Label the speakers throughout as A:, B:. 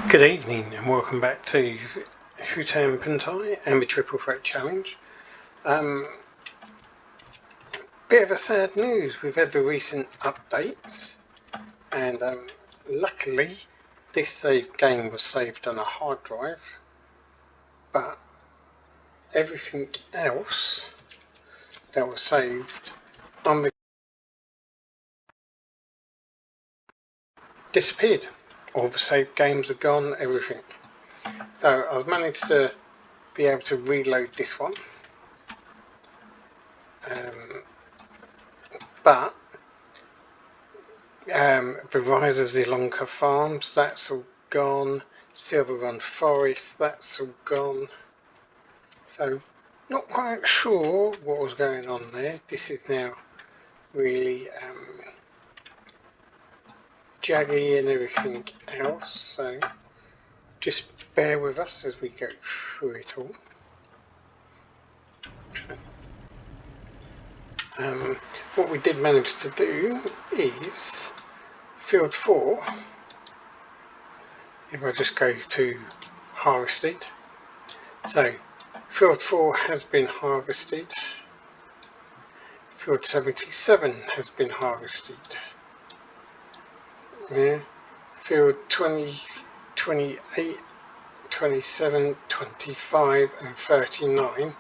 A: Good evening and welcome back to Hutan Pantai and the Triple Threat Challenge. Bit of a sad news, we've had the recent updates and luckily this save game was saved on a hard drive, but everything else that was saved on the disappeared. All the saved games are gone, everything. So I've managed to be able to reload this one, but the Rise of Zilonka Farms, that's all gone. Silver Run Forest, that's all gone. So not quite sure what was going on there. This is now really jaggy and everything else, so just bear with us as we go through it all. What we did manage to do is field 4, if I just go to harvested, so field 4 has been harvested, field 77 has been harvested, yeah. Field 20, 28, 27, 25 and 39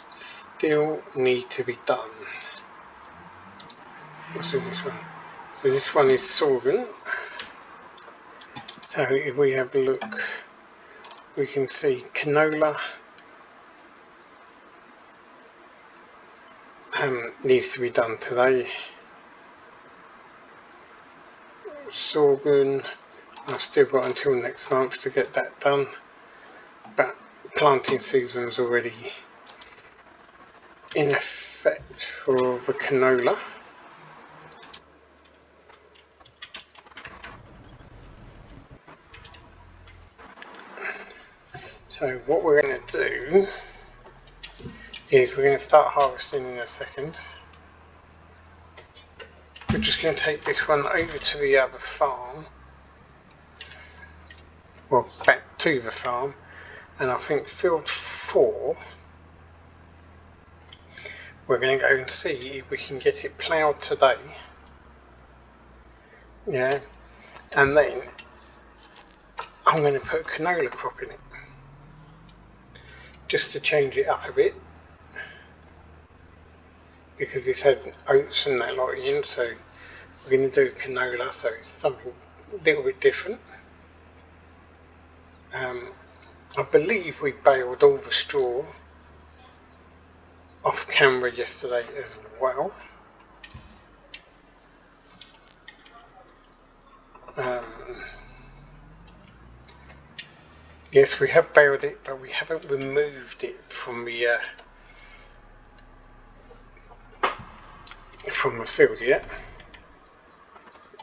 A: still need to be done. What's in this one? So this one is sorghum. So if we have a look, we can see canola needs to be done today. Sorghum, I've still got until next month to get that done, but planting season is already in effect for the canola. So what we're going to do is we're going to start harvesting in a second. We're just going to take this one over to the other farm, well, back to the farm, and I think field 4 we're going to go and see if we can get it ploughed today, yeah, and then I'm going to put a canola crop in it just to change it up a bit, because it's had oats and that lot in, so we're going to do canola, so it's something a little bit different. I believe we baled all the straw off camera yesterday as well. Yes, we have baled it, but we haven't removed it from the field yet.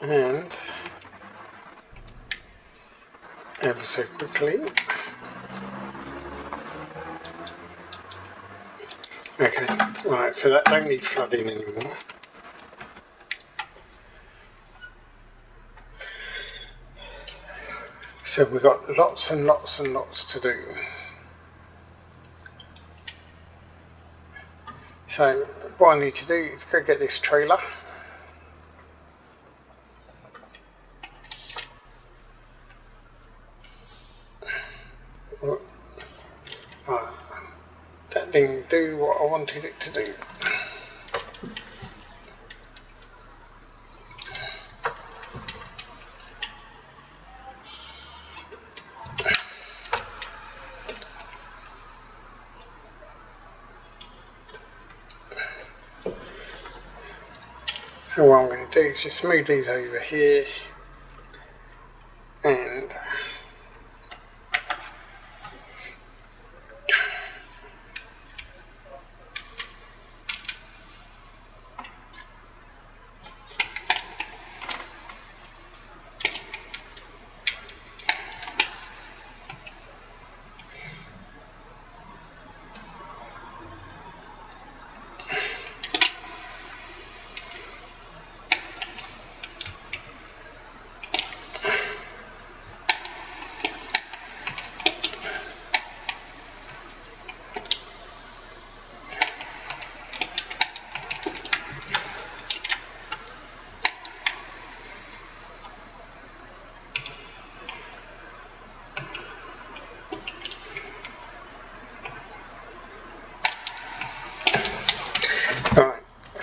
A: And ever so quickly. Okay, right, so that don't need flooding anymore. So we've got lots and lots and lots to do. So what I need to do is go get this trailer. That didn't do what I wanted it to do. So what I'm going to do is just move these over here and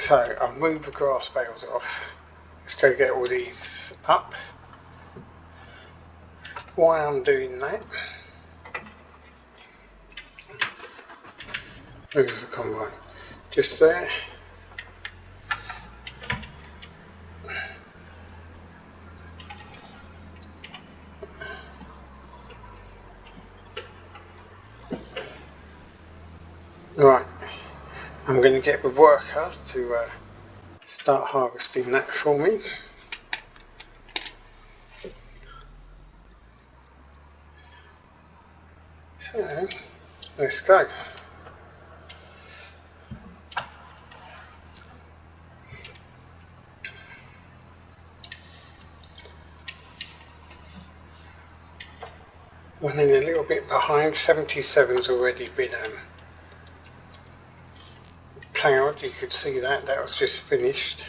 A: So I'll move the grass bales off. Let's go get all these up. While I'm doing that, move the combine just there. Right, I'm going to get the worker to start harvesting that for me. So, let's go. Running a little bit behind, 77's already been ploughed, you could see that was just finished.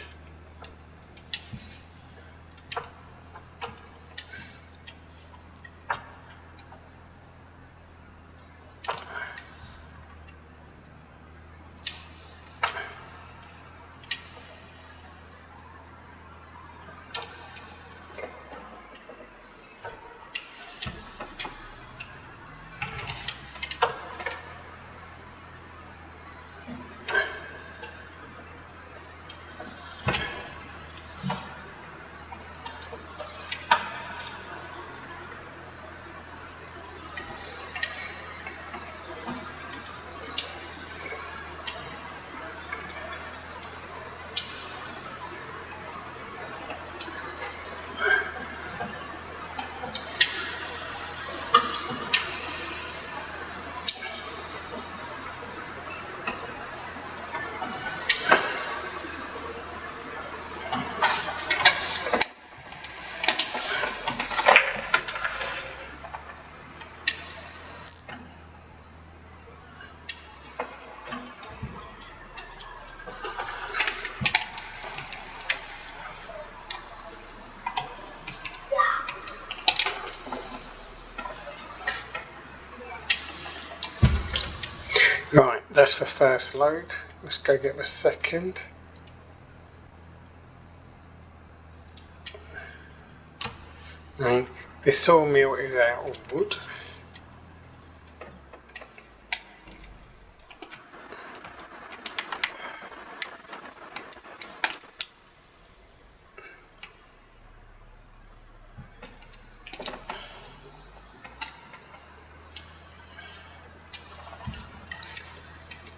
A: Right, that's the first load. Let's go get the second. And this sawmill is out of wood.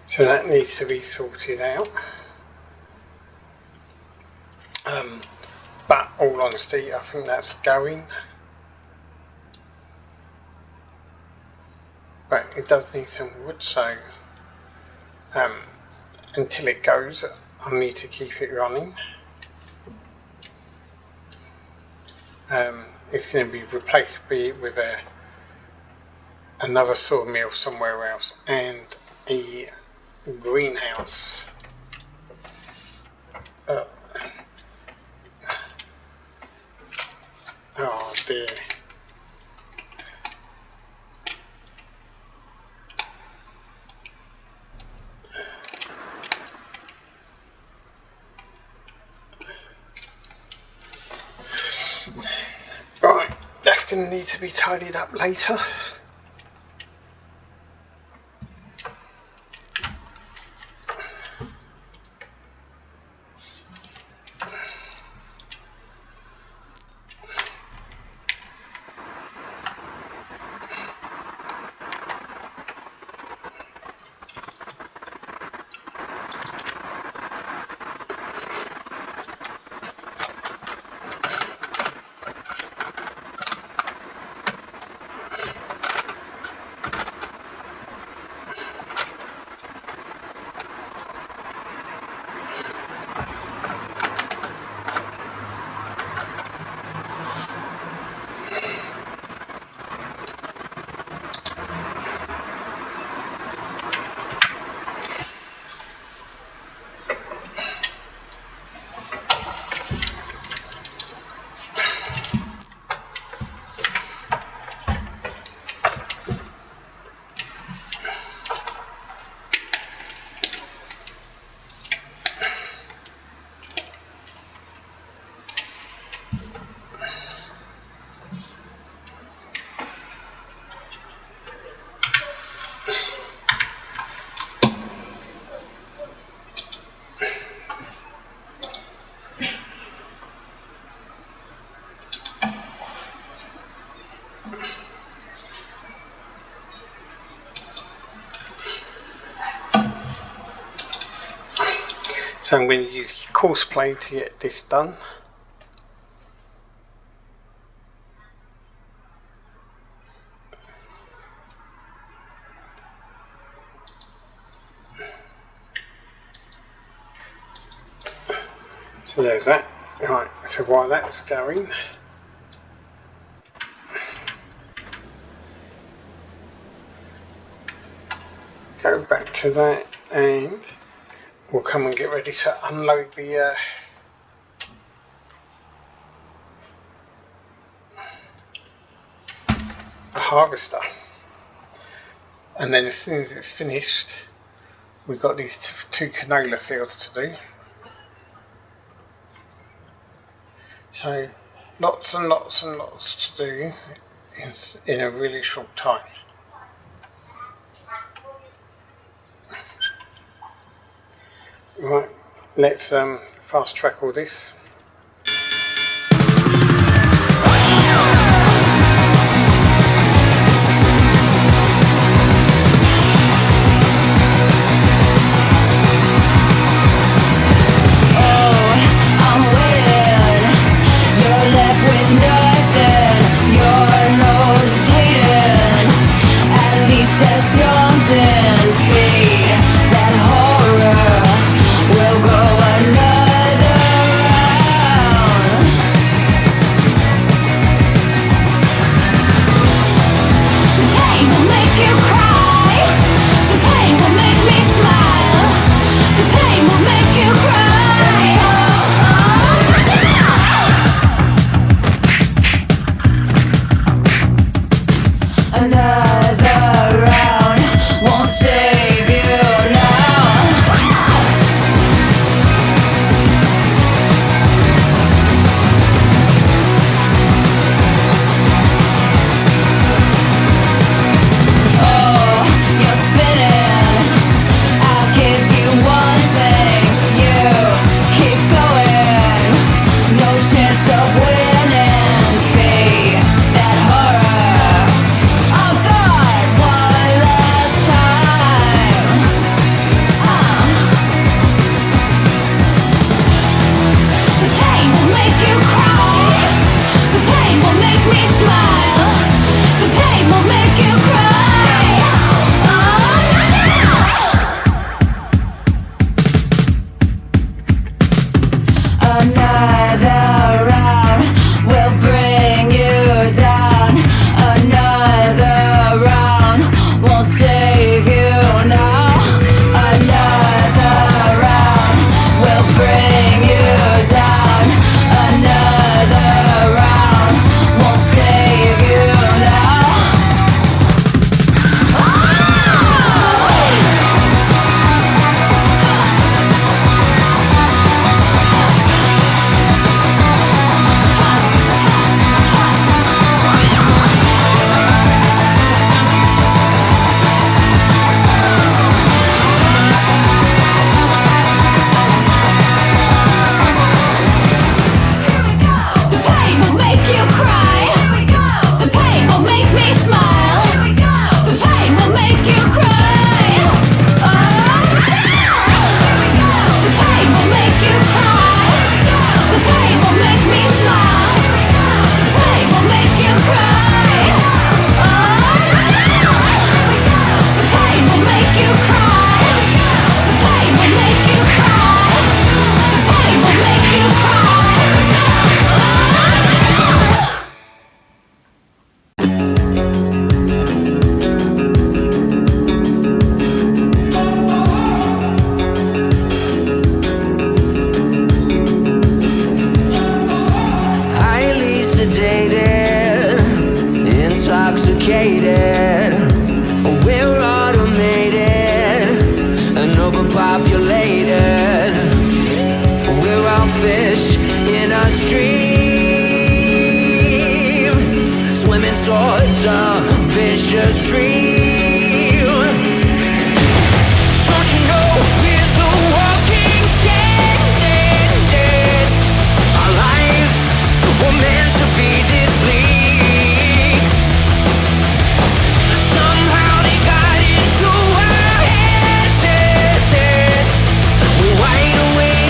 A: So that needs to be sorted out. But all honesty, I think that's going. But it does need some wood, so until it goes, I need to keep it running. It's going to be replaced with another sawmill somewhere else and a greenhouse. Oh dear. Right, that's going to need to be tidied up later. So I'm going to use coarse play to get this done. So there's that. Right, so while that's going, go back to that and we'll come and get ready to unload the harvester. And then as soon as it's finished, we've got these two canola fields to do. So lots and lots and lots to do in a really short time. Right, let's fast track all this.
B: towards a vicious dream. Don't you know we're the walking dead? Our lives were meant to be this bleak. Somehow they got into our heads. We're wide awake.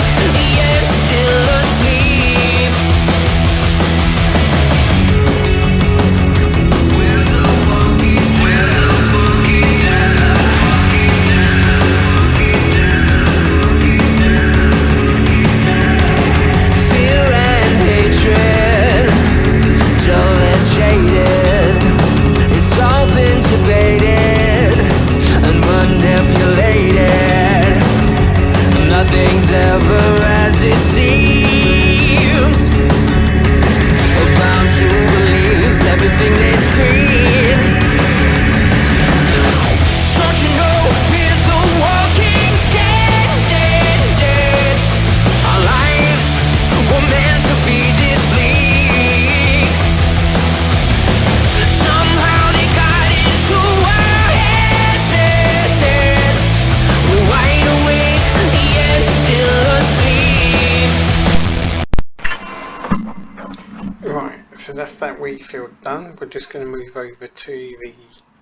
A: that wheat field done, we're just going to move over to the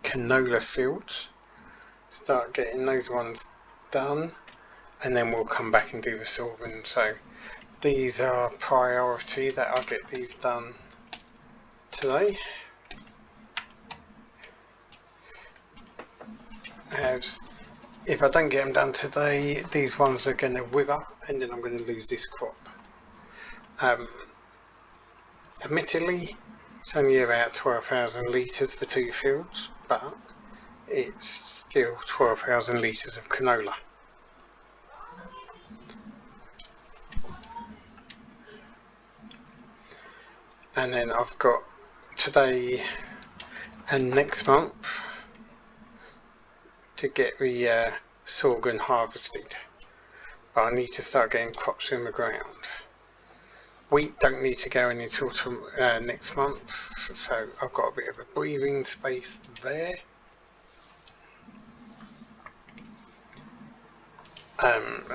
A: canola fields, start getting those ones done, and then we'll come back and do the sorghum. So these are priority that I'll get these done today. As if I don't get them done today, these ones are going to wither and then I'm going to lose this crop. Admittedly, it's only about 12,000 litres for 2 fields, but it's still 12,000 litres of canola. And then I've got today and next month to get the sorghum harvested, but I need to start getting crops in the ground. Wheat don't need to go in until next month, so I've got a bit of a breathing space there.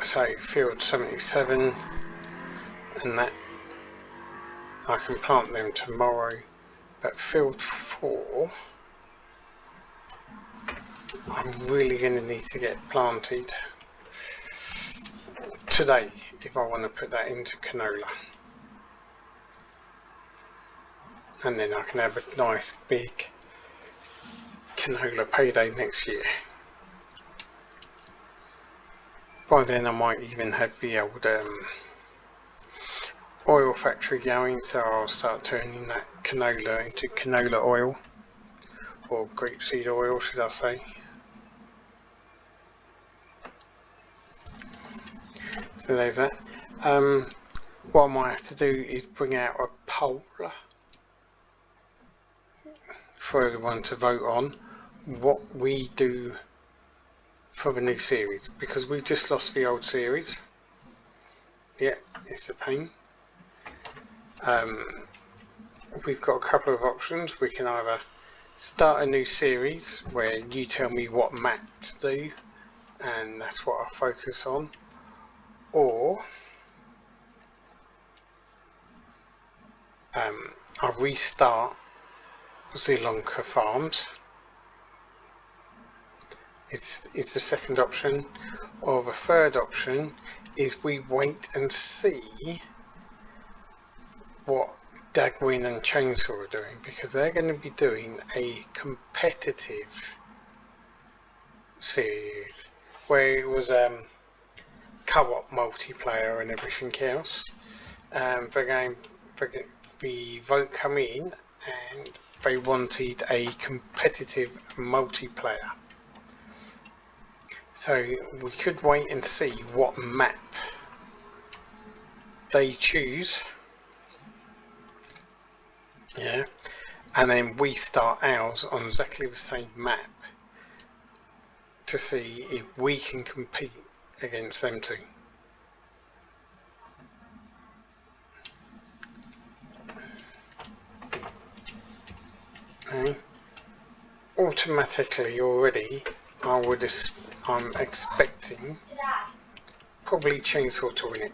A: So field 77 and that I can plant them tomorrow, but field 4 I'm really going to need to get planted today if I want to put that into canola, and then I can have a nice big canola payday next year. By then I might even have the old oil factory going, so I'll start turning that canola into canola oil, or grapeseed oil should I say. So there's that. What I might have to do is bring out a poll for everyone to vote on what we do for the new series, because we've just lost the old series. Yeah, it's a pain. We've got a couple of options. We can either start a new series where you tell me what map to do and that's what I'll focus on, or I'll restart Zielonka Farms. It's the second option, or the third option is we wait and see what Dagwin and Chainsaw are doing, because they're going to be doing a competitive series where it was co-op multiplayer and everything else. The vote come in and they wanted a competitive multiplayer. So we could wait and see what map they choose, yeah, and then we start ours on exactly the same map to see if we can compete against them two. Okay. Automatically already I'm expecting probably Chainsaw to win it.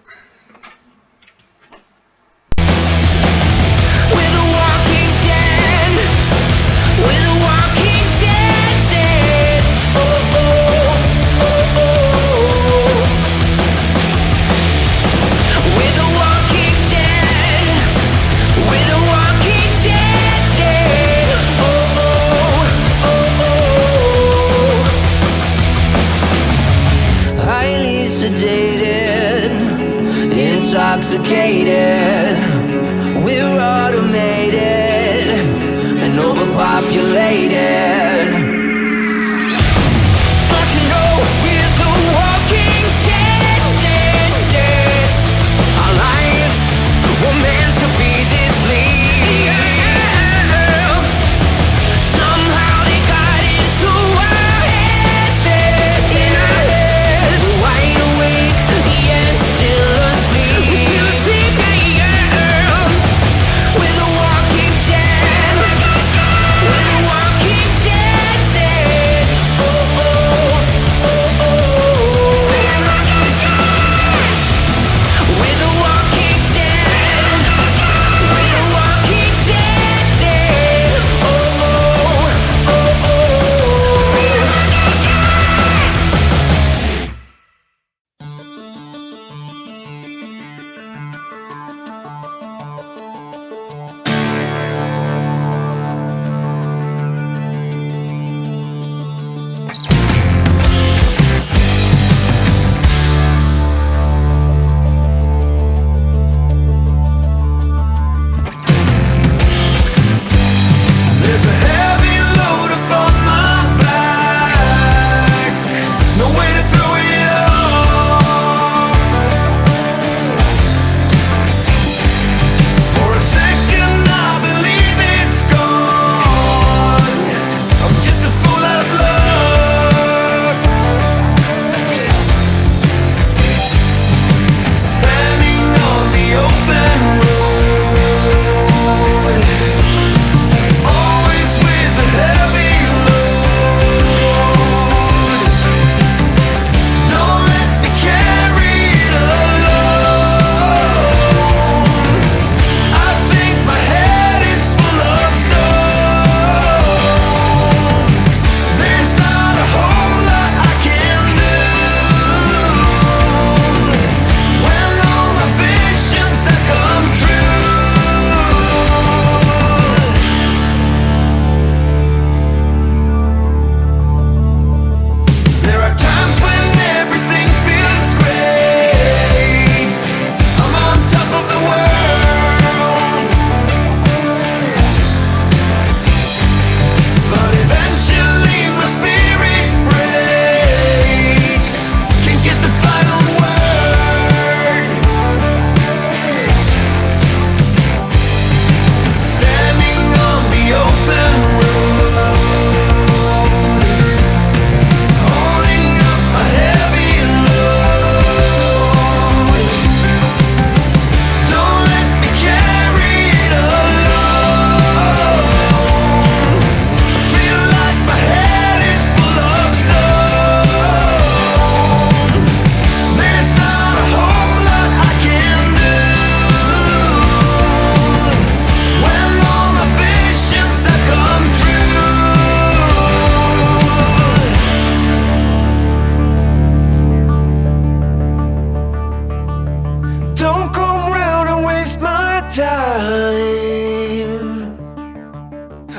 B: Sedated,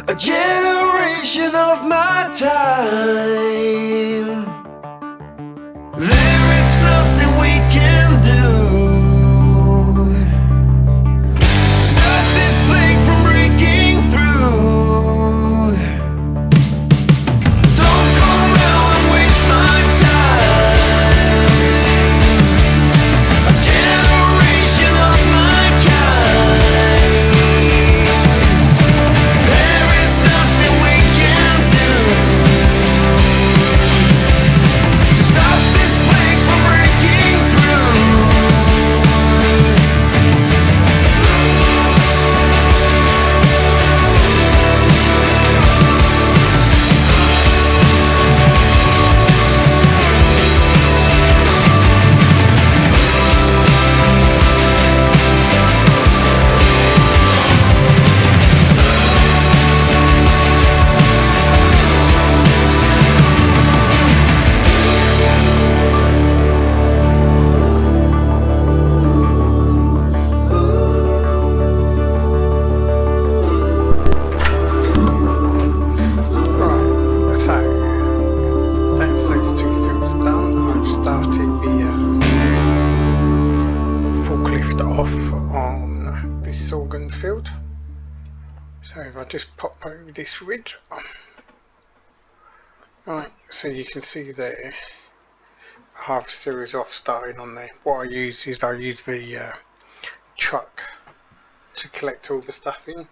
B: a generation of my time. There is nothing we can do. Stop this plague from breaking through. Don't come round and waste my time. A generation of my kind. There is nothing we can do to stop this plague from breaking through.
A: Right, so that's those two fields done. I've started the forklift off on this sorghum field. So if I just pop over this ridge, right, so you can see there, the harvester is off starting on there. What I use is the truck to collect all the stuff in.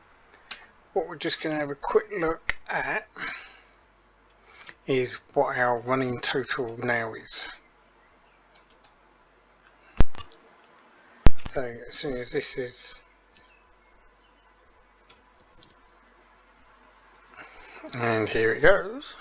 A: What we're just going to have a quick look at is what our running total now is. So as soon as this is, and here it goes.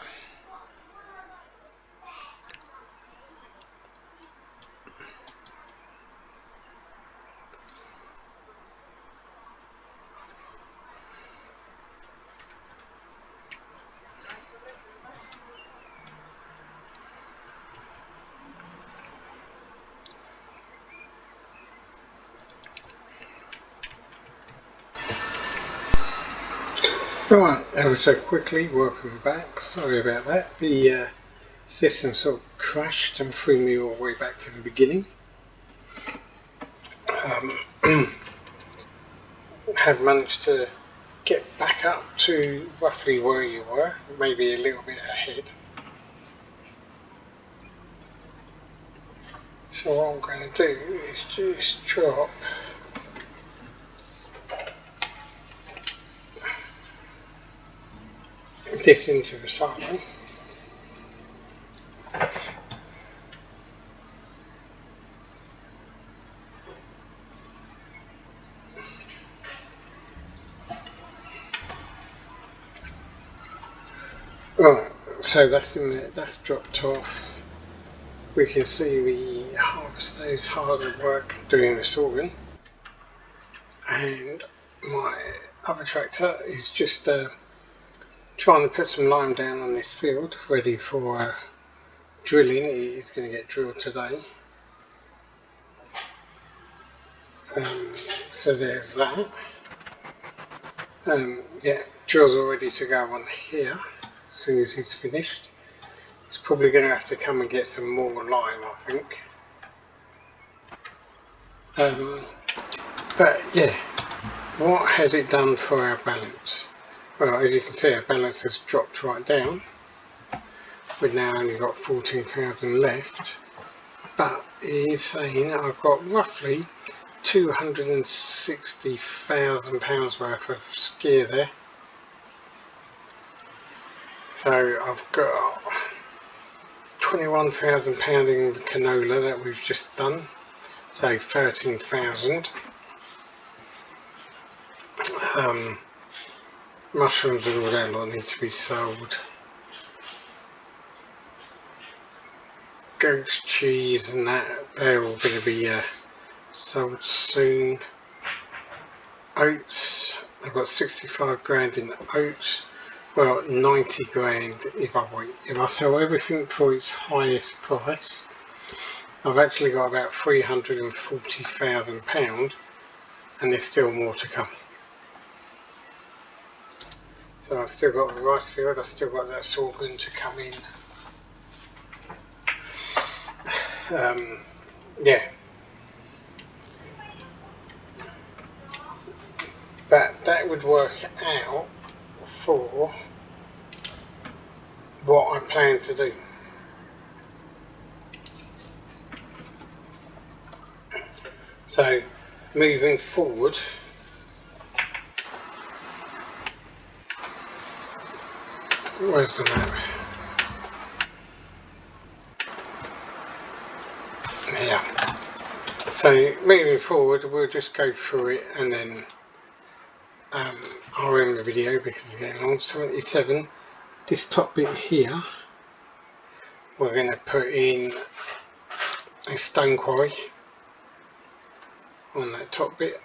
A: Right, ever so quickly, welcome back. Sorry about that. The system sort of crashed and threw me all the way back to the beginning. Have managed to get back up to roughly where you were, maybe a little bit ahead. So what I'm going to do is just drop this into the silo. Right, so that's in there, that's dropped off. We can see the harvester is hard at work doing the sorghum, and my other tractor is just trying to put some lime down on this field ready for drilling. It is going to get drilled today. So there's that. Yeah, drills are ready to go on here as soon as it's finished. It's probably going to have to come and get some more lime, I think. But yeah, what has it done for our balance? Well, as you can see, our balance has dropped right down. We've now only got 14,000 left, but it is saying I've got roughly £260,000 worth of gear there. So I've got £21,000 in canola that we've just done, so 13,000. Mushrooms and all that lot need to be sold. Goat's cheese and that, they're all going to be sold soon. Oats, I've got 65 grand in oats. Well, 90 grand if I wait. If I sell everything for its highest price, I've actually got about £340,000, and there's still more to come. So I've still got the rice field, I've still got that sorghum to come in. Yeah, but that would work out for what I plan to do. So moving forward, where's the map? Yeah. So moving forward, we'll just go through it and then I'll end the video because it's getting long. 77. This top bit here, we're going to put in a stone quarry on that top bit.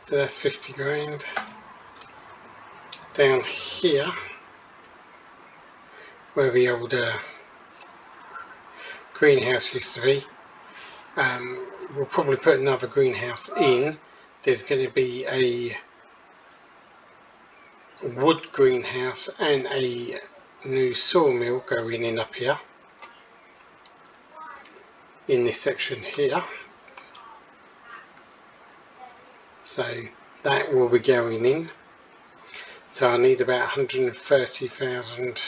A: So that's 50 grand. Down here, where the old greenhouse used to be, we'll probably put another greenhouse in. There's going to be a wood greenhouse and a new sawmill going in up here in this section here, so that will be going in. So I need about 130,000,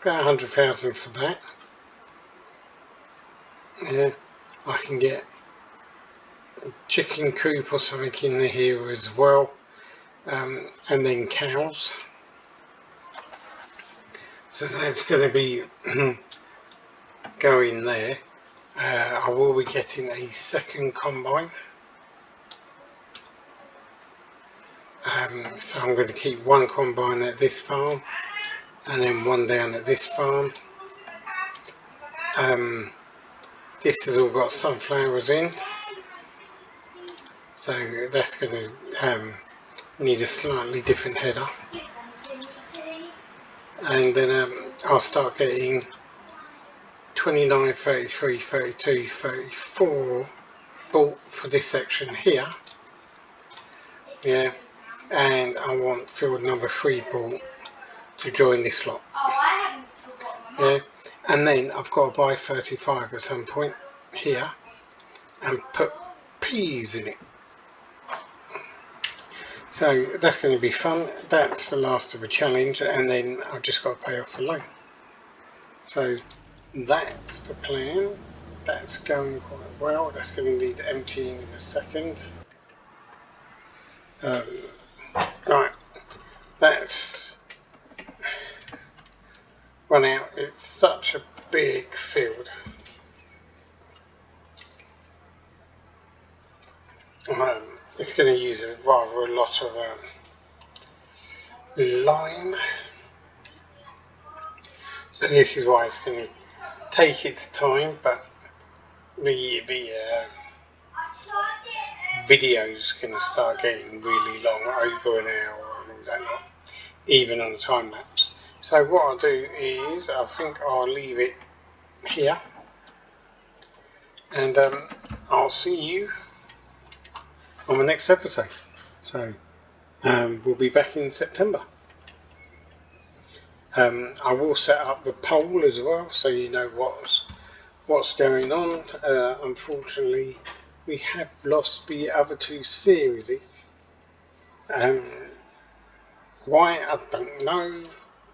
A: about 100,000 for that. Yeah, I can get a chicken coop or something in here as well, and then cows. So that's going to be going there. I will be getting a second combine. So I'm going to keep one combine at this farm and then one down at this farm. This has all got sunflowers in, so that's going to need a slightly different header. And then I'll start getting 29, 33, 32, 34 bought for this section here. Yeah, and I want field number 3 bought to join this lot. Yeah, and then I've got to buy 35 at some point here and put peas in it. So that's going to be fun. That's the last of the challenge, and then I've just got to pay off the loan. So that's the plan. That's going quite well. That's going to need emptying in a second. Right, that's run out. It's such a big field. It's going to use rather a lot of lime. So this is why it's going to take its time, but the video's going to start getting really long, over an hour and all that lot, even on the time lapse. So what I'll do is, I think I'll leave it here, and I'll see you on the next episode. So we'll be back in September. I will set up the poll as well, so you know what's going on. Unfortunately, we have lost the other 2 series. Why, I don't know,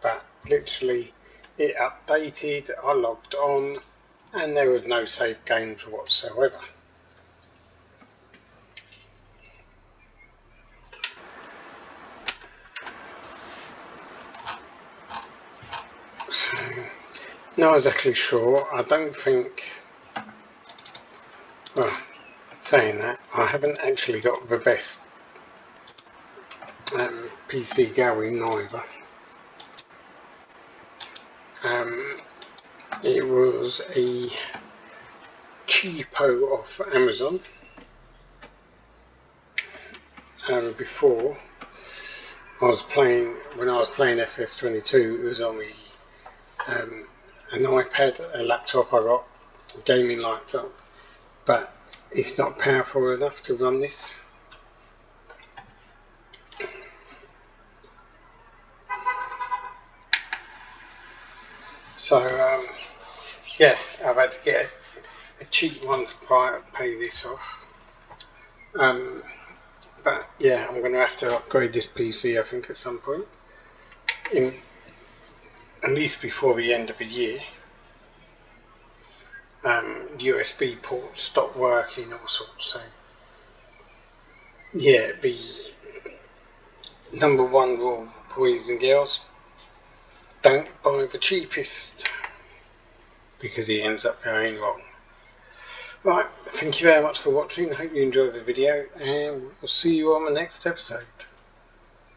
A: but literally it updated, I logged on, and there was no save games whatsoever. So, not exactly sure. I don't think, well, saying that, I haven't actually got the best PC going either. It was a cheapo off Amazon. Before when I was playing FS22, it was on an iPad, a laptop I got, a gaming laptop, but it's not powerful enough to run this. So yeah, I've had to get a cheap one to pay this off. But yeah, I'm going to have to upgrade this PC, I think, at some point, at least before the end of the year. USB ports stop working, all sorts. So yeah, the number one rule, boys and girls, don't buy the cheapest, because it ends up going wrong. Right, thank you very much for watching. I hope you enjoyed the video, and we'll see you on the next episode.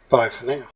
A: Bye for now.